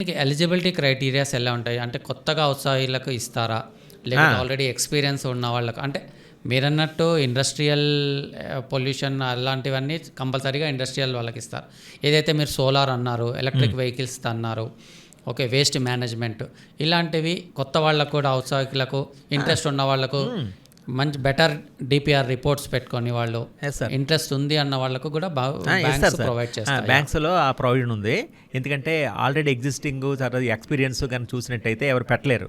మీకు eligibility criterias ఎలా ఉంటాయి? అంటే కొత్తగా ఉత్సాహీలకు ఇస్తారా? లేకపోతే ఆల్రెడీ ఎక్స్‌పీరియన్స్ ఉన్న వాళ్ళకు? అంటే మీరన్నట్టు ఇండస్ట్రియల్ పొల్యూషన్ అలాంటివన్నీ కంపల్సరీగా ఇండస్ట్రియల్ వాళ్ళకిస్తారు. ఏదైతే మీరు సోలార్ అన్నారు, ఎలక్ట్రిక్ వెహికల్స్ అన్నారు, ఓకే, వేస్ట్ మేనేజ్మెంట్ ఇలాంటివి కొత్త వాళ్ళకు కూడా ఔత్సాహికులకు ఇంట్రెస్ట్ ఉన్న వాళ్ళకు మంచి బెటర్ డిపిఆర్ రిపోర్ట్స్ పెట్టుకొని వాళ్ళు ఇంట్రెస్ట్ ఉంది అన్న వాళ్ళకు కూడా బ్యాంక్స్ ప్రొవైడ్ చేస్తారు. బ్యాంక్స్లో ఆ ప్రొవిజన్ ఉంది. ఎందుకంటే ఆల్రెడీ ఎగ్జిస్టింగ్ తర్వాత ఎక్స్పీరియన్స్ కానీ చూసినట్టయితే ఎవరు పెట్టలేరు.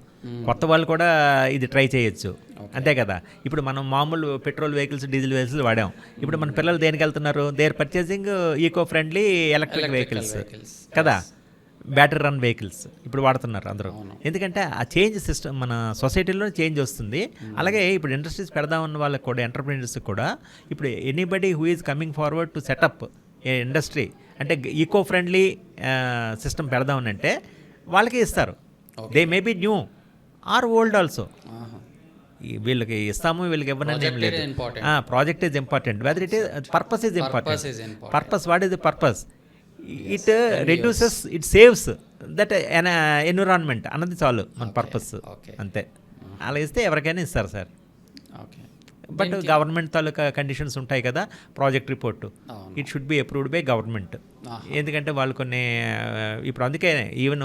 కొత్త వాళ్ళు కూడా ఇది ట్రై చేయొచ్చు, అంతే కదా. ఇప్పుడు మనం మామూలు పెట్రోల్ వెహికల్స్, డీజిల్ వెహికల్స్ వాడాం. ఇప్పుడు మన పిల్లలు దేనికి వెళ్తున్నారు? They are purchasing eco friendly electric vehicles కదా, బ్యాటరీ రన్ వెహికల్స్ ఇప్పుడు వాడుతున్నారు అందరూ. ఎందుకంటే ఆ చేంజ్ సిస్టమ్ మన సొసైటీలో చేంజ్ వస్తుంది. అలాగే ఇప్పుడు ఇండస్ట్రీస్ పెడదామన్న వాళ్ళకి కూడా, ఎంటర్ప్రీనర్స్ కూడా ఇప్పుడు anybody who is coming forward to set up a industry అంటే ఈకో ఫ్రెండ్లీ సిస్టమ్ పెడదామని అంటే వాళ్ళకి ఇస్తారు. They may be new or old also. వీళ్ళకి ఇస్తాము, వీళ్ళకి ఇవ్వనని ఏం లేదు. Project is important, whether it is purpose is important. Purpose, what is the purpose? It reduces, it saves that environment అన్నది చాలు మన పర్పస్, అంతే. అలా ఇస్తే ఎవరికైనా ఇస్తారు సార్. బట్ గవర్నమెంట్ తాలూకా కండిషన్స్ ఉంటాయి కదా, project report it should be approved by government. ఎందుకంటే వాళ్ళు కొన్ని ఇప్పుడు అందుకే ఈవెన్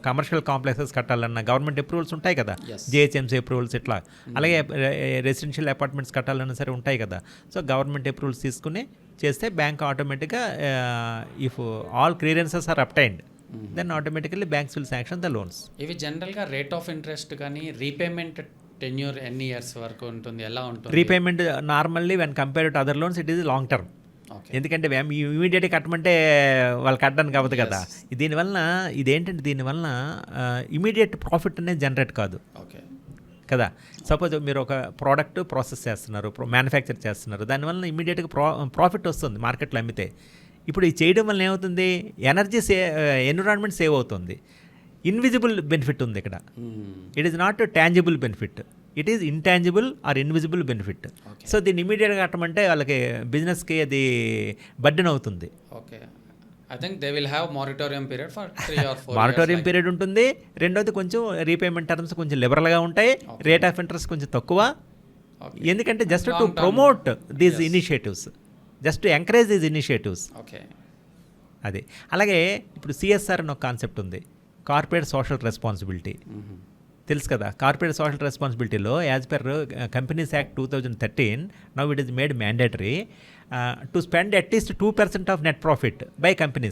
కమర్షియల్ కాంప్లెక్సెస్ కట్టాలన్న గవర్నమెంట్ అప్రూవల్స్ ఉంటాయి కదా, జిహెచ్ఎంసీ అప్రూవల్స్ ఇట్లా. అలాగే రెసిడెన్షియల్ అపార్ట్మెంట్స్ కట్టాలన్నా సరే ఉంటాయి కదా. సో గవర్నమెంట్ అప్రూవల్స్ తీసుకుని చేస్తే బ్యాంక్ ఆటోమేటిక్గా if all clearances are obtained then automatically banks will sanction the loans. ఇవి జనరల్గా రేట్ ఆఫ్ ఇంట్రెస్ట్ కానీ రీపేమెంట్ టెన్యూర్ ఎన్ని ఇయర్స్ వరకు ఉంటుంది, ఎలా ఉంటుంది? Repayment normally when compare to other loans it is long term. ఎందుకంటే ఇమీడియట్గా కట్టమంటే వాళ్ళు కట్టడానికి అవ్వదు కదా. దీనివల్ల ఇదేంటంటే దీనివల్ల ఇమీడియట్ ప్రాఫిట్ అనేది జనరేట్ కాదు కదా. సపోజ్ మీరు ఒక ప్రోడక్ట్ ప్రాసెస్ చేస్తున్నారు, మ్యానుఫ్యాక్చర్ చేస్తున్నారు, దానివల్ల ఇమీడియట్గా ప్రాఫిట్ వస్తుంది మార్కెట్లో అమ్మితే. ఇప్పుడు ఇది చేయడం వల్ల ఏమవుతుంది? ఎనర్జీ ఎన్విరాన్మెంట్ సేవ్ అవుతుంది. ఇన్విజిబుల్ బెనిఫిట్ ఉంది ఇక్కడ. It is not tangible benefit, it is intangible or invisible benefit. So దీన్ని ఇమీడియట్గా కట్టమంటే వాళ్ళకి బిజినెస్కి అది బర్డెన్ అవుతుంది. Okay, I think they will have moratorium period for 3 or 4 moratorium period ఉంటుంది. రెండోది కొంచెం రీపేమెంట్ టర్మ్స్ కొంచెం లిబరల్గా ఉంటాయి, రేట్ ఆఫ్ ఇంట్రెస్ట్ కొంచెం తక్కువ. ఎందుకంటే just to promote these initiatives, just to encourage these initiatives. అది అలాగే ఇప్పుడు సిఎస్ఆర్ అని ఒక కాన్సెప్ట్ ఉంది, కార్పొరేట్ సోషల్ రెస్పాన్సిబిలిటీ. తెలుసు కదా, కార్పొరేట్ సోషల్ రెస్పాన్సిబిలిటీలో as per companies act 2013 now it is made mandatory to spend at least 2% of net profit by companies